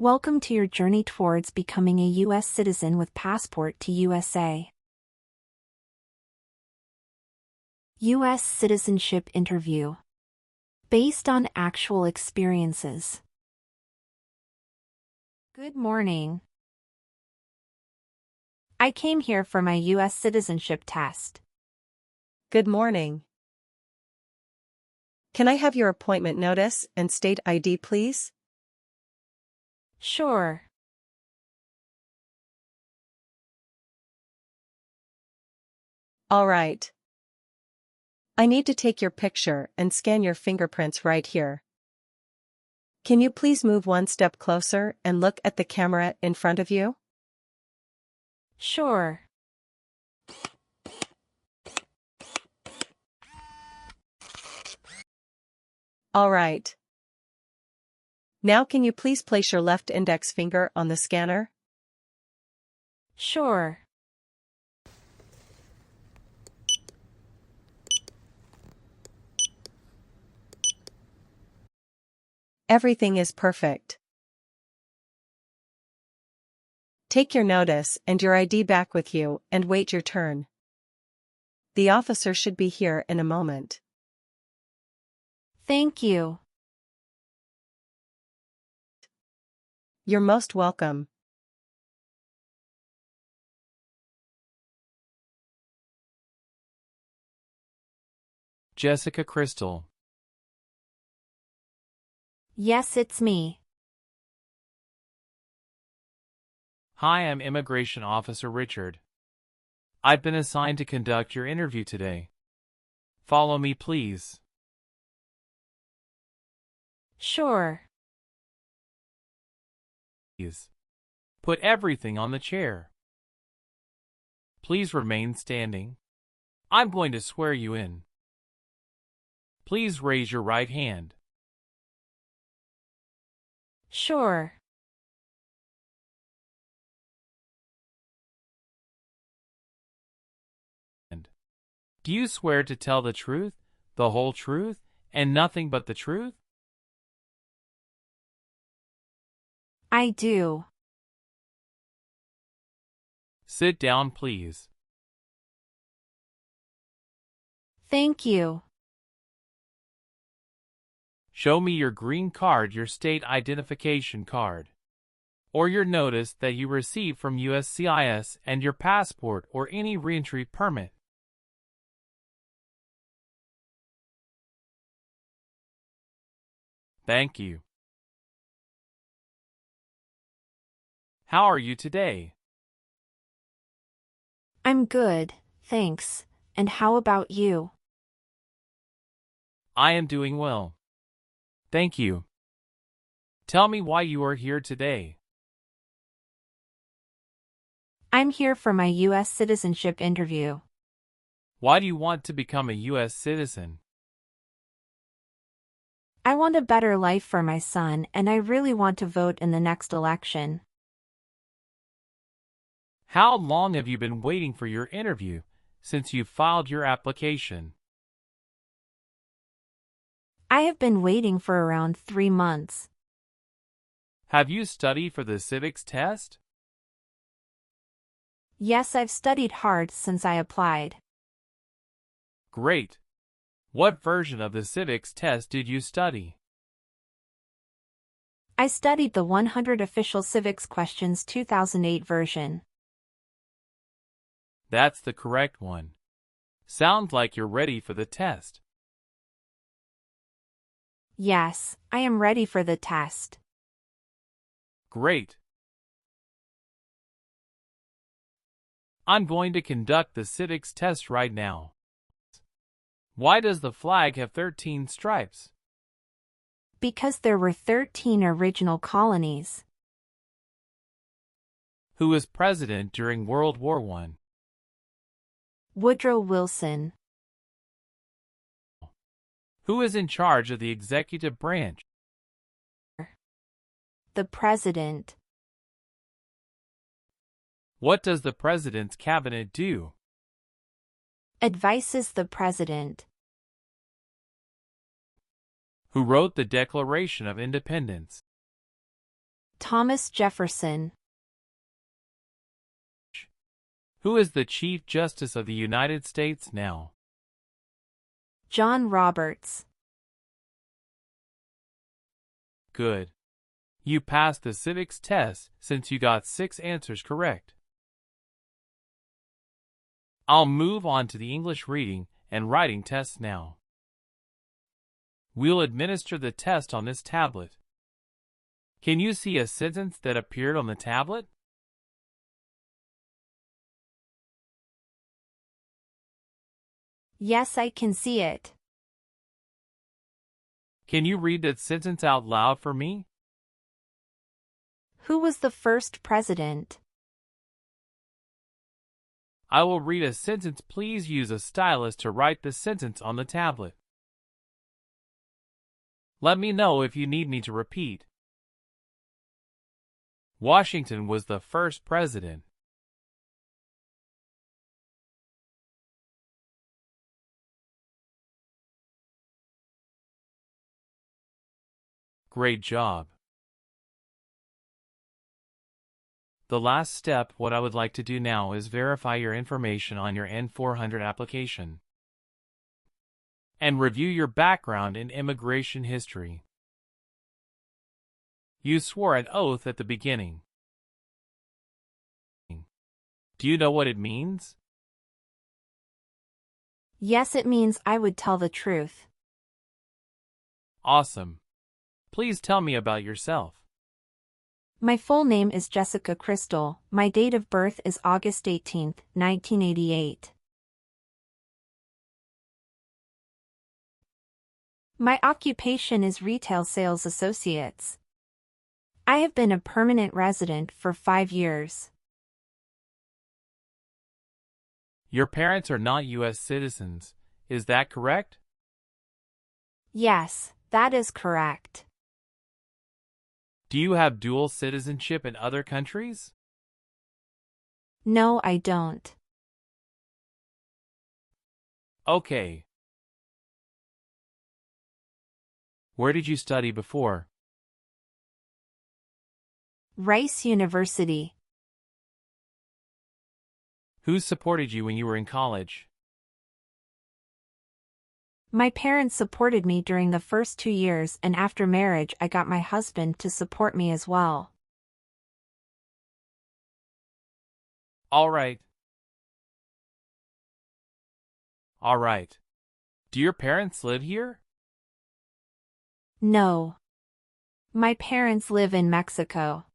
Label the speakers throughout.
Speaker 1: Welcome to your journey towards becoming a U.S. citizen with passport to USA. US Citizenship Interview. Based on actual experiences. Good morning. I came here for my U.S. citizenship test.
Speaker 2: Good morning. Can I have your appointment notice and state ID, please?
Speaker 1: Sure.
Speaker 2: All right. I need to take your picture and scan your fingerprints right here. Can you please move one step closer and look at the camera in front of you?
Speaker 1: Sure.
Speaker 2: All right. Now can you please place your left index finger on the scanner?
Speaker 1: Sure.
Speaker 2: Everything is perfect. Take your notice and your ID back with you and wait your turn. The officer should be here in a moment.
Speaker 1: Thank you.
Speaker 2: You're most welcome.
Speaker 3: Jessica Crystal.
Speaker 1: Yes, it's me.
Speaker 3: Hi, I'm Immigration Officer Richard. I've been assigned to conduct your interview today. Follow me, please.
Speaker 1: Sure.
Speaker 3: Please. Put everything on the chair. Please remain standing. I'm going to swear you in. Please raise your right hand.
Speaker 1: Sure.
Speaker 3: Do you swear to tell the truth, the whole truth, and nothing but the truth?
Speaker 1: I do.
Speaker 3: Sit down, please.
Speaker 1: Thank you.
Speaker 3: Show me your green card, your state identification card, or your notice that you received from USCIS and your passport or any reentry permit. Thank you. How are you today?
Speaker 1: I'm good, thanks. And how about you?
Speaker 3: I am doing well. Thank you. Tell me why you are here today.
Speaker 1: I'm here for my U.S. citizenship interview.
Speaker 3: Why do you want to become a U.S. citizen?
Speaker 1: I want a better life for my son, and I really want to vote in the next election.
Speaker 3: How long have you been waiting for your interview since you filed your application?
Speaker 1: I have been waiting for around 3 months.
Speaker 3: Have you studied for the civics test?
Speaker 1: Yes, I've studied hard since I applied.
Speaker 3: Great. What version of the civics test did you study?
Speaker 1: I studied the 100 Official Civics Questions 2008 version.
Speaker 3: That's the correct one. Sounds like you're ready for the test.
Speaker 1: Yes, I am ready for the test.
Speaker 3: Great. I'm going to conduct the civics test right now. Why does the flag have 13 stripes?
Speaker 1: Because there were 13 original colonies.
Speaker 3: Who was president during World War I?
Speaker 1: Woodrow Wilson.
Speaker 3: Who is in charge of the executive branch?
Speaker 1: The President.
Speaker 3: What does the president's cabinet do?
Speaker 1: Advises the President.
Speaker 3: Who wrote the Declaration of Independence?
Speaker 1: Thomas Jefferson.
Speaker 3: Who is the Chief Justice of the United States now?
Speaker 1: John Roberts.
Speaker 3: Good. You passed the civics test since you got 6 answers correct. I'll move on to the English reading and writing tests now. We'll administer the test on this tablet. Can you see a sentence that appeared on the tablet?
Speaker 1: Yes, I can see it.
Speaker 3: Can you read that sentence out loud for me?
Speaker 1: Who was the first president?
Speaker 3: I will read a sentence. Please use a stylus to write the sentence on the tablet. Let me know if you need me to repeat. Washington was the first president. Great job. The last step, what I would like to do now is verify your information on your N400 application and review your background and immigration history. You swore an oath at the beginning. Do you know what it means?
Speaker 1: Yes, it means I would tell the truth.
Speaker 3: Awesome. Please tell me about yourself.
Speaker 1: My full name is Jessica Crystal. My date of birth is August 18, 1988. My occupation is retail sales associates. I have been a permanent resident for 5 years.
Speaker 3: Your parents are not US citizens, is that correct?
Speaker 1: Yes, that is correct.
Speaker 3: Do you have dual citizenship in other countries?
Speaker 1: No, I don't.
Speaker 3: Okay. Where did you study before?
Speaker 1: Rice University.
Speaker 3: Who supported you when you were in college?
Speaker 1: My parents supported me during the first 2 years, and after marriage I got my husband to support me as well.
Speaker 3: All right. All right. Do your parents live here?
Speaker 1: No. My parents live in Mexico.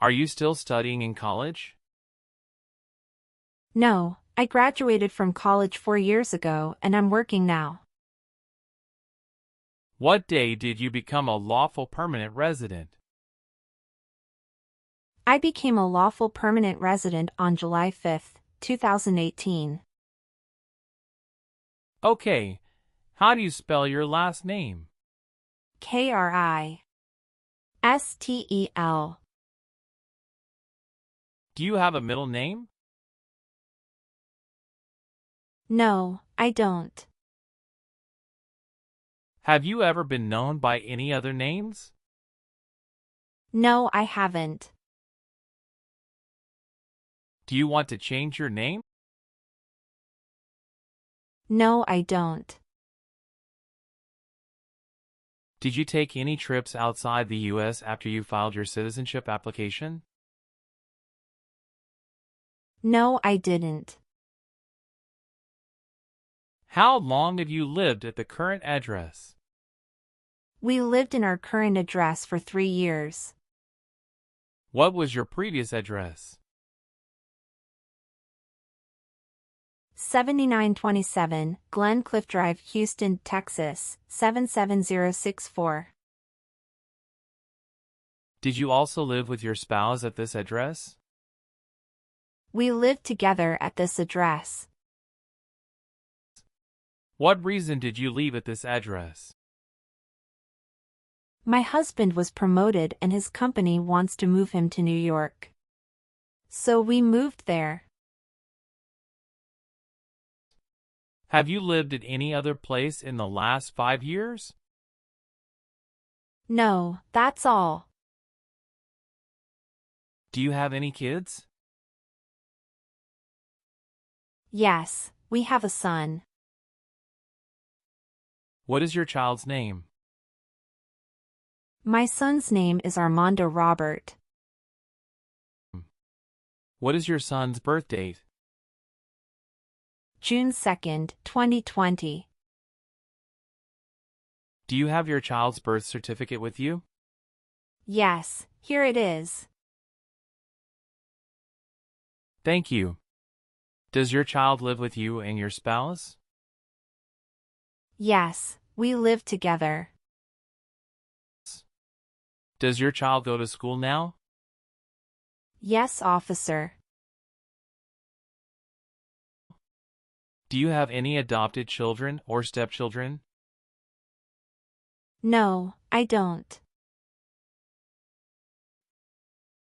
Speaker 3: Are you still studying in college?
Speaker 1: No, I graduated from college 4 years ago and I'm working now.
Speaker 3: What day did you become a lawful permanent resident?
Speaker 1: I became a lawful permanent resident on July 5, 2018.
Speaker 3: Okay. How do you spell your last name?
Speaker 1: Kristel.
Speaker 3: Do you have a middle name?
Speaker 1: No, I don't.
Speaker 3: Have you ever been known by any other names?
Speaker 1: No, I haven't.
Speaker 3: Do you want to change your name?
Speaker 1: No, I don't.
Speaker 3: Did you take any trips outside the U.S. after you filed your citizenship application?
Speaker 1: No, I didn't.
Speaker 3: How long have you lived at the current address?
Speaker 1: We lived in our current address for 3 years.
Speaker 3: What was your previous address?
Speaker 1: 7927 Glen Cliff Drive, Houston, Texas, 77064.
Speaker 3: Did you also live with your spouse at this address?
Speaker 1: We lived together at this address.
Speaker 3: What reason did you leave at this address?
Speaker 1: My husband was promoted and his company wants to move him to New York. So we moved there.
Speaker 3: Have you lived at any other place in the last 5 years?
Speaker 1: No, that's all.
Speaker 3: Do you have any kids?
Speaker 1: Yes, we have a son.
Speaker 3: What is your child's name?
Speaker 1: My son's name is Armando Robert.
Speaker 3: What is your son's birth date?
Speaker 1: June 2nd, 2020.
Speaker 3: Do you have your child's birth certificate with you?
Speaker 1: Yes, here it is.
Speaker 3: Thank you. Does your child live with you and your spouse?
Speaker 1: Yes, we live together.
Speaker 3: Does your child go to school now?
Speaker 1: Yes, officer.
Speaker 3: Do you have any adopted children or stepchildren?
Speaker 1: No, I don't.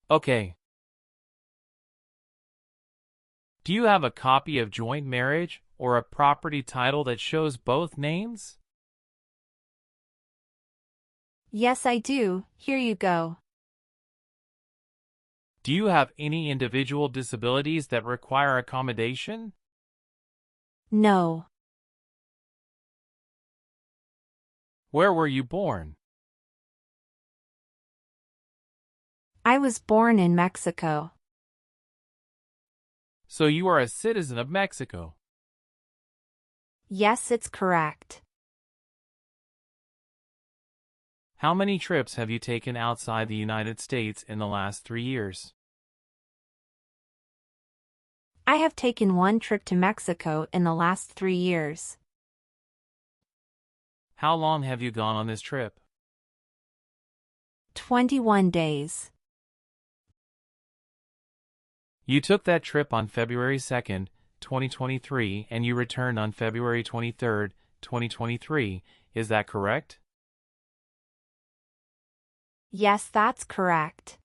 Speaker 3: Okay. Do you have a copy of joint marriage or a property title that shows both names?
Speaker 1: Yes, I do. Here you go.
Speaker 3: Do you have any individual disabilities that require accommodation?
Speaker 1: No.
Speaker 3: Where were you born?
Speaker 1: I was born in Mexico.
Speaker 3: So you are a citizen of Mexico.
Speaker 1: Yes, it's correct.
Speaker 3: How many trips have you taken outside the United States in the last 3 years?
Speaker 1: I have taken one trip to Mexico in the last 3 years.
Speaker 3: How long have you gone on this trip?
Speaker 1: 21 days.
Speaker 3: You took that trip on February 2nd, 2023, and you returned on February 23rd, 2023. Is that correct?
Speaker 1: Yes, that's correct.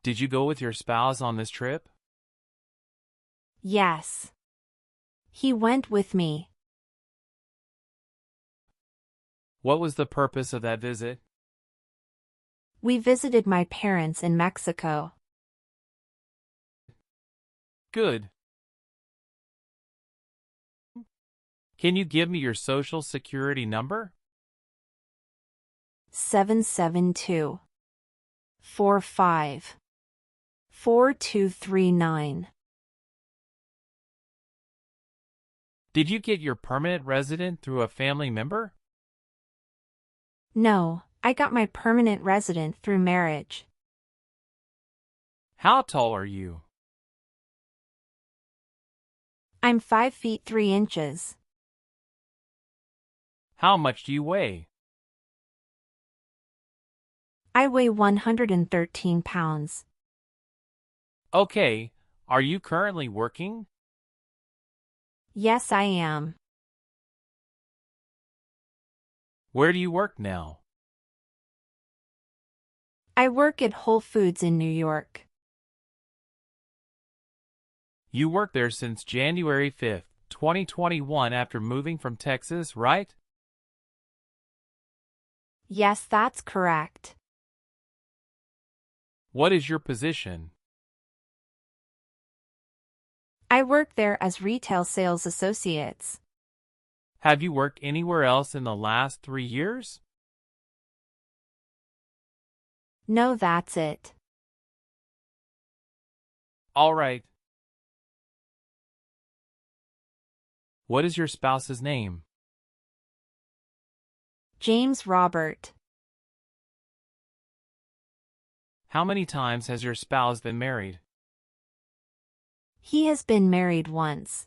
Speaker 3: Did you go with your spouse on this trip?
Speaker 1: Yes. He went with me.
Speaker 3: What was the purpose of that visit?
Speaker 1: We visited my parents in Mexico.
Speaker 3: Good. Can you give me your social security number?
Speaker 1: 772 45 4239.
Speaker 3: Did you get your permanent resident through a family member?
Speaker 1: No, I got my permanent resident through marriage.
Speaker 3: How tall are you?
Speaker 1: I'm 5 feet 3 inches.
Speaker 3: How much do you weigh?
Speaker 1: I weigh 113 pounds.
Speaker 3: Okay, are you currently working?
Speaker 1: Yes, I am.
Speaker 3: Where do you work now?
Speaker 1: I work at Whole Foods in New York.
Speaker 3: You worked there since January 5th, 2021 after moving from Texas, right?
Speaker 1: Yes, that's correct.
Speaker 3: What is your position?
Speaker 1: I work there as retail sales associates.
Speaker 3: Have you worked anywhere else in the last 3 years?
Speaker 1: No, that's it.
Speaker 3: All right. What is your spouse's name?
Speaker 1: James Robert.
Speaker 3: How many times has your spouse been married?
Speaker 1: He has been married once.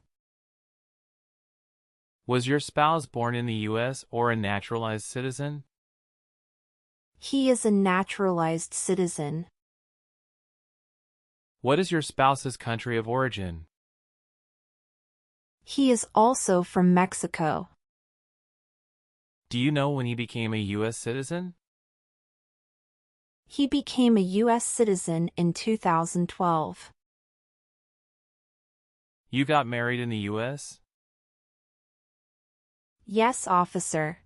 Speaker 3: Was your spouse born in the U.S. or a naturalized citizen?
Speaker 1: He is a naturalized citizen.
Speaker 3: What is your spouse's country of origin?
Speaker 1: He is also from Mexico.
Speaker 3: Do you know when he became a U.S. citizen?
Speaker 1: He became a US citizen in 2012.
Speaker 3: You got married in the U.S.?
Speaker 1: Yes, officer.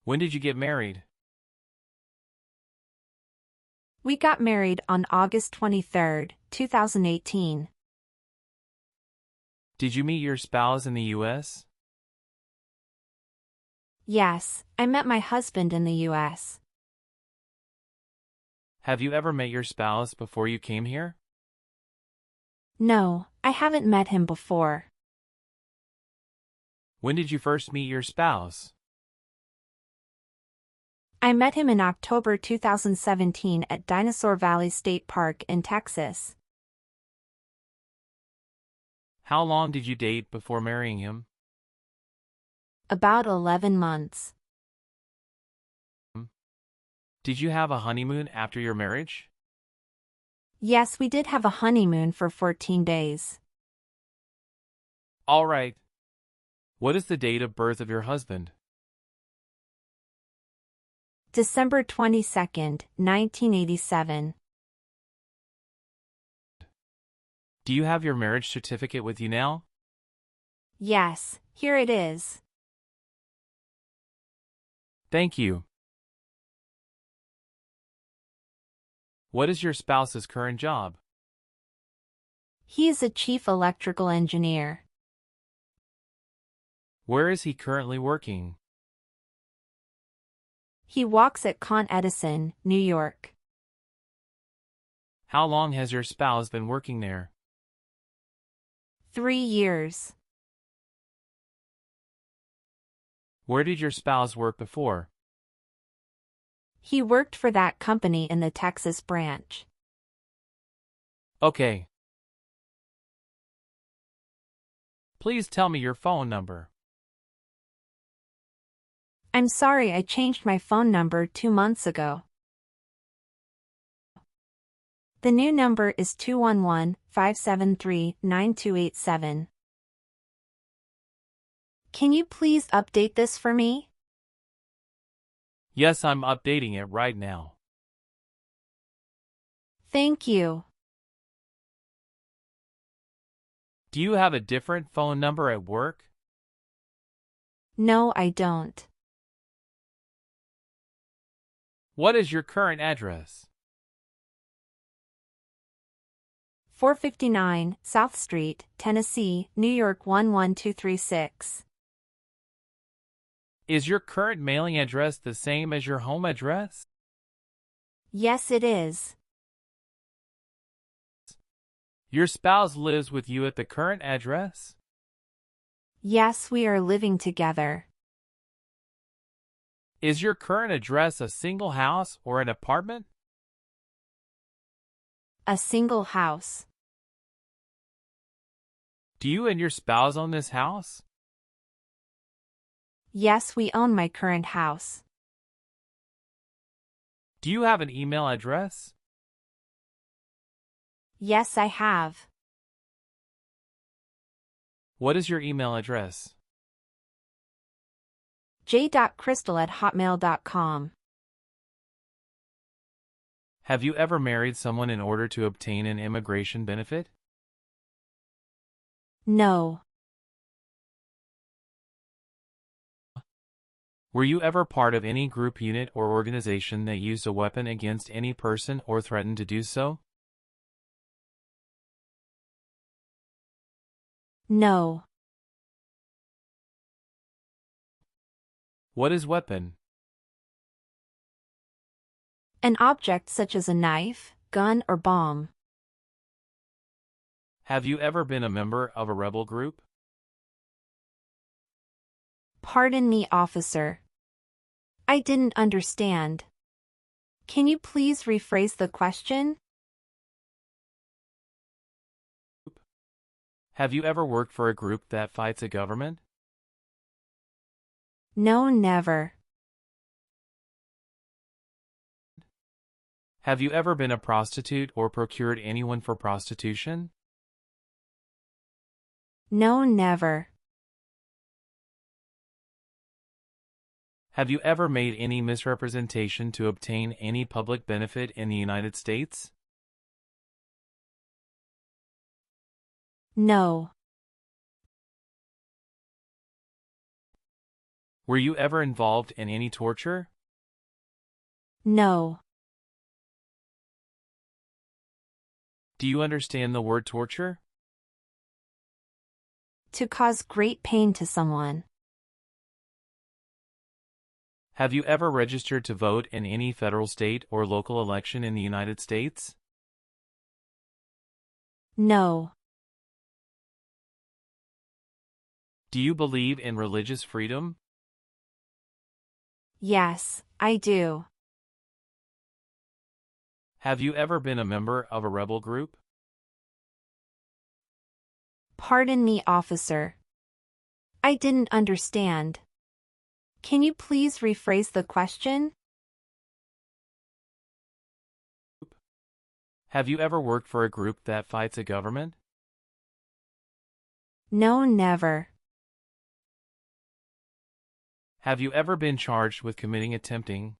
Speaker 3: When did you get married?
Speaker 1: We got married on August 23, 2018.
Speaker 3: Did you meet your spouse in the US?
Speaker 1: Yes, I met my husband in the US.
Speaker 3: Have you ever met your spouse before you came here?
Speaker 1: No, I haven't met him before.
Speaker 3: When did you first meet your spouse?
Speaker 1: I met him in October 2017 at Dinosaur Valley State Park in Texas.
Speaker 3: How long did you date before marrying him?
Speaker 1: About 11 months.
Speaker 3: Did you have a honeymoon after your marriage?
Speaker 1: Yes, we did have a honeymoon for 14 days.
Speaker 3: All right. What is the date of birth of your husband?
Speaker 1: December 22, 1987.
Speaker 3: Do you have your marriage certificate with you now?
Speaker 1: Yes, here it is.
Speaker 3: Thank you. What is your spouse's current job?
Speaker 1: He is a chief electrical engineer.
Speaker 3: Where is he currently working?
Speaker 1: He walks at Con Edison, New York.
Speaker 3: How long has your spouse been working there?
Speaker 1: 3 years.
Speaker 3: Where did your spouse work before?
Speaker 1: He worked for that company in the Texas branch.
Speaker 3: Okay. Please tell me your phone number.
Speaker 1: I'm sorry, I changed my phone number 2 months ago. The new number is 211-573-9287. Can you please update this for me?
Speaker 3: Yes, I'm updating it right now.
Speaker 1: Thank you.
Speaker 3: Do you have a different phone number at work?
Speaker 1: No, I don't.
Speaker 3: What is your current address?
Speaker 1: 459 South Street, Tennessee, New York 11236.
Speaker 3: Is your current mailing address the same as your home address?
Speaker 1: Yes, it is.
Speaker 3: Your spouse lives with you at the current address?
Speaker 1: Yes, we are living together.
Speaker 3: Is your current address a single house or an apartment?
Speaker 1: A single house.
Speaker 3: Do you and your spouse own this house?
Speaker 1: Yes, we own my current house.
Speaker 3: Do you have an email address?
Speaker 1: Yes, I have.
Speaker 3: What is your email address?
Speaker 1: j.crystal@hotmail.com.
Speaker 3: Have you ever married someone in order to obtain an immigration benefit?
Speaker 1: No.
Speaker 3: Were you ever part of any group, unit, or organization that used a weapon against any person or threatened to do so?
Speaker 1: No.
Speaker 3: What is weapon?
Speaker 1: An object such as a knife, gun, or bomb.
Speaker 3: Have you ever been a member of a rebel group?
Speaker 1: Pardon me, officer. I didn't understand. Can you please rephrase the question?
Speaker 3: Have you ever worked for a group that fights a government?
Speaker 1: No, never.
Speaker 3: Have you ever been a prostitute or procured anyone for prostitution?
Speaker 1: No, never.
Speaker 3: Have you ever made any misrepresentation to obtain any public benefit in the United States?
Speaker 1: No.
Speaker 3: Were you ever involved in any torture?
Speaker 1: No.
Speaker 3: Do you understand the word torture?
Speaker 1: To cause great pain to someone.
Speaker 3: Have you ever registered to vote in any federal, state, or local election in the United States?
Speaker 1: No.
Speaker 3: Do you believe in religious freedom?
Speaker 1: Yes, I do.
Speaker 3: Have you ever been a member of a rebel group?
Speaker 1: Pardon me, officer. I didn't understand. Can you please rephrase the question?
Speaker 3: Have you ever worked for a group that fights a government?
Speaker 1: No, never.
Speaker 3: Have you ever been charged with attempting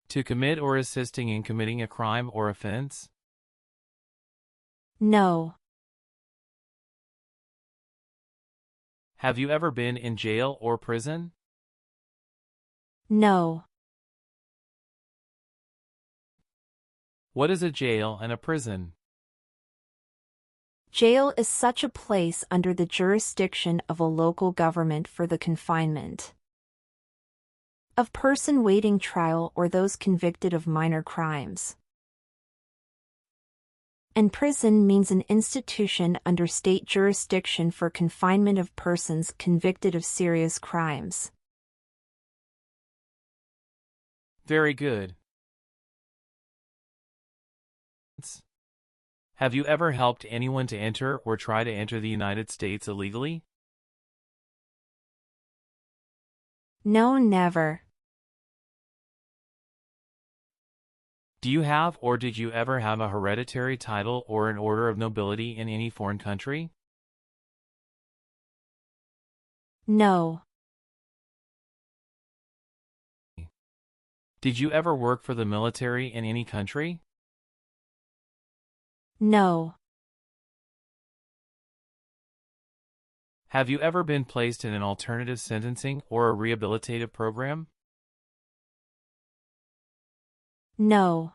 Speaker 3: to commit or assisting in committing a crime or offense?
Speaker 1: No.
Speaker 3: Have you ever been in jail or prison?
Speaker 1: No.
Speaker 3: What is a jail and a prison?
Speaker 1: Jail is such a place under the jurisdiction of a local government for the confinement of person waiting trial or those convicted of minor crimes. And prison means an institution under state jurisdiction for confinement of persons convicted of serious crimes.
Speaker 3: Very good. Have you ever helped anyone to enter or try to enter the United States illegally?
Speaker 1: No, never.
Speaker 3: Do you have or did you ever have a hereditary title or an order of nobility in any foreign country?
Speaker 1: No.
Speaker 3: Did you ever work for the military in any country?
Speaker 1: No.
Speaker 3: Have you ever been placed in an alternative sentencing or a rehabilitative program?
Speaker 1: No.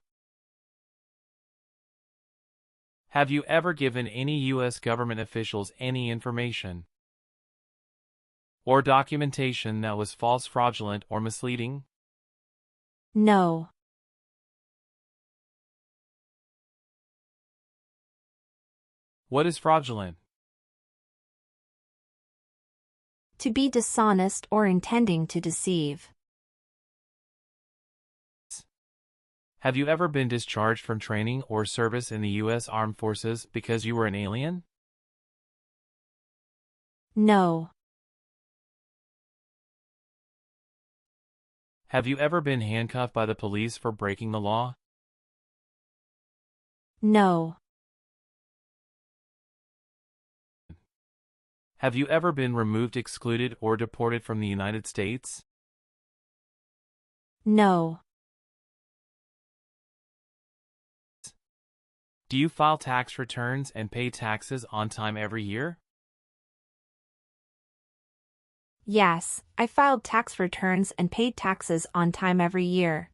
Speaker 3: Have you ever given any U.S. government officials any information or documentation that was false, fraudulent, or misleading?
Speaker 1: No.
Speaker 3: What is fraudulent?
Speaker 1: To be dishonest or intending to deceive.
Speaker 3: Have you ever been discharged from training or service in the U.S. Armed Forces because you were an alien?
Speaker 1: No.
Speaker 3: Have you ever been handcuffed by the police for breaking the law?
Speaker 1: No.
Speaker 3: Have you ever been removed, excluded, or deported from the United States?
Speaker 1: No.
Speaker 3: Do you file tax returns and pay taxes on time every year?
Speaker 1: Yes, I filed tax returns and paid taxes on time every year.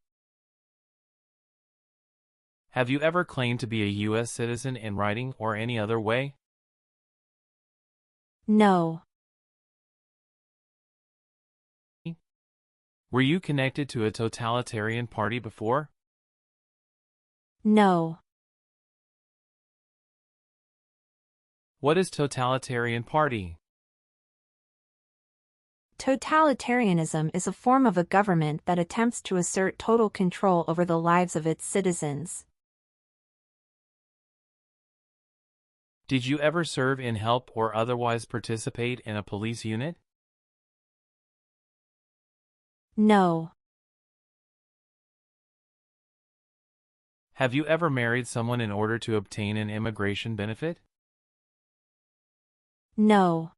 Speaker 3: Have you ever claimed to be a U.S. citizen in writing or any other way?
Speaker 1: No.
Speaker 3: Were you connected to a totalitarian party before?
Speaker 1: No.
Speaker 3: What is totalitarian party?
Speaker 1: Totalitarianism is a form of a government that attempts to assert total control over the lives of its citizens.
Speaker 3: Did you ever serve in, help, or otherwise participate in a police unit?
Speaker 1: No.
Speaker 3: Have you ever married someone in order to obtain an immigration benefit?
Speaker 1: No.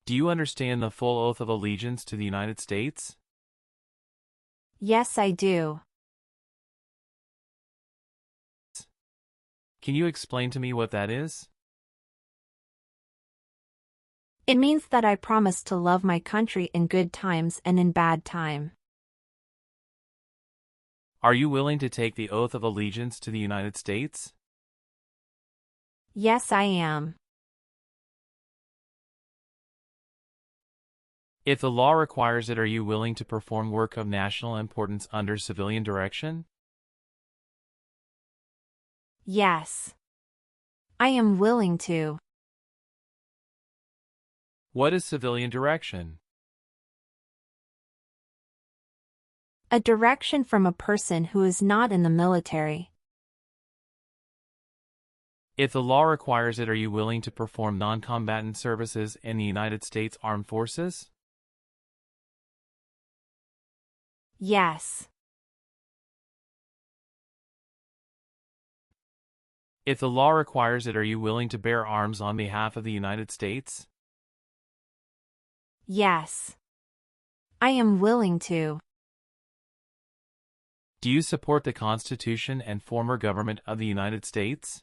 Speaker 3: Do you understand the full oath of allegiance to the United States?
Speaker 1: Yes, I do.
Speaker 3: Can you explain to me what that is?
Speaker 1: It means that I promise to love my country in good times and in bad time.
Speaker 3: Are you willing to take the oath of allegiance to the United States?
Speaker 1: Yes, I am.
Speaker 3: If the law requires it, are you willing to perform work of national importance under civilian direction?
Speaker 1: Yes. I am willing to.
Speaker 3: What is civilian direction?
Speaker 1: A direction from a person who is not in the military.
Speaker 3: If the law requires it, are you willing to perform non-combatant services in the United States Armed Forces?
Speaker 1: Yes.
Speaker 3: If the law requires it, are you willing to bear arms on behalf of the United States?
Speaker 1: Yes. I am willing to.
Speaker 3: Do you support the Constitution and former government of the United States?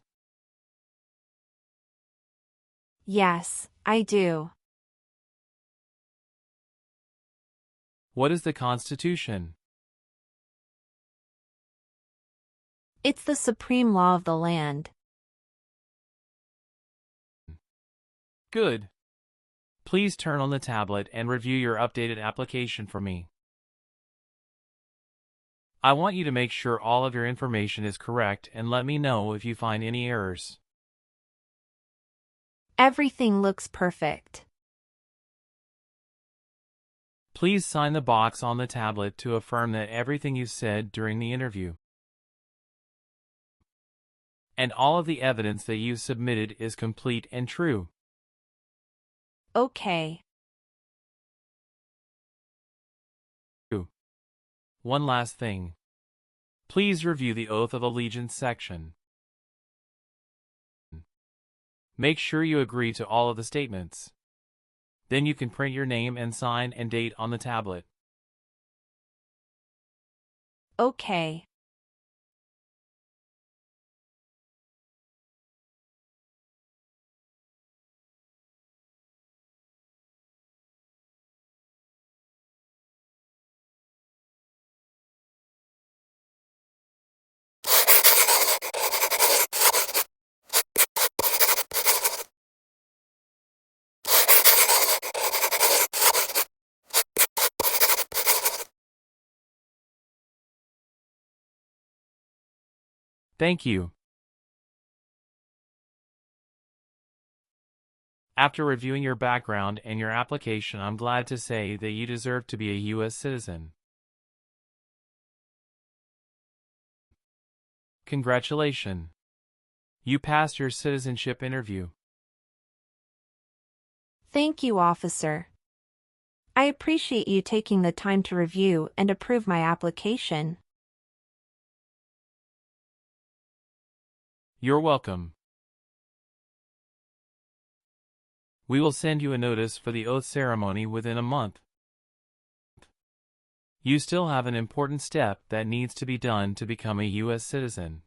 Speaker 1: Yes, I do.
Speaker 3: What is the Constitution?
Speaker 1: It's the supreme law of the land.
Speaker 3: Good. Please turn on the tablet and review your updated application for me. I want you to make sure all of your information is correct and let me know if you find any errors.
Speaker 1: Everything looks perfect.
Speaker 3: Please sign the box on the tablet to affirm that everything you said during the interview and all of the evidence that you submitted is complete and true.
Speaker 1: Okay.
Speaker 3: One last thing. Please review the Oath of Allegiance section. Make sure you agree to all of the statements. Then you can print your name and sign and date on the tablet.
Speaker 1: Okay.
Speaker 3: Thank you. After reviewing your background and your application, I'm glad to say that you deserve to be a US citizen. Congratulations. You passed your citizenship interview.
Speaker 1: Thank you, officer. I appreciate you taking the time to review and approve my application.
Speaker 3: You're welcome. We will send you a notice for the oath ceremony within a month. You still have an important step that needs to be done to become a US citizen.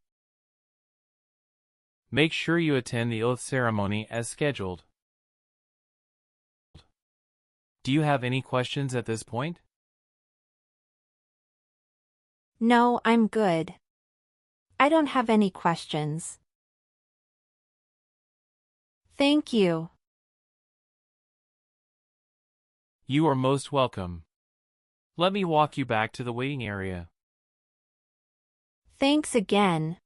Speaker 3: Make sure you attend the oath ceremony as scheduled. Do you have any questions at this point?
Speaker 1: No, I'm good. I don't have any questions. Thank you.
Speaker 3: You are most welcome. Let me walk you back to the waiting area.
Speaker 1: Thanks again.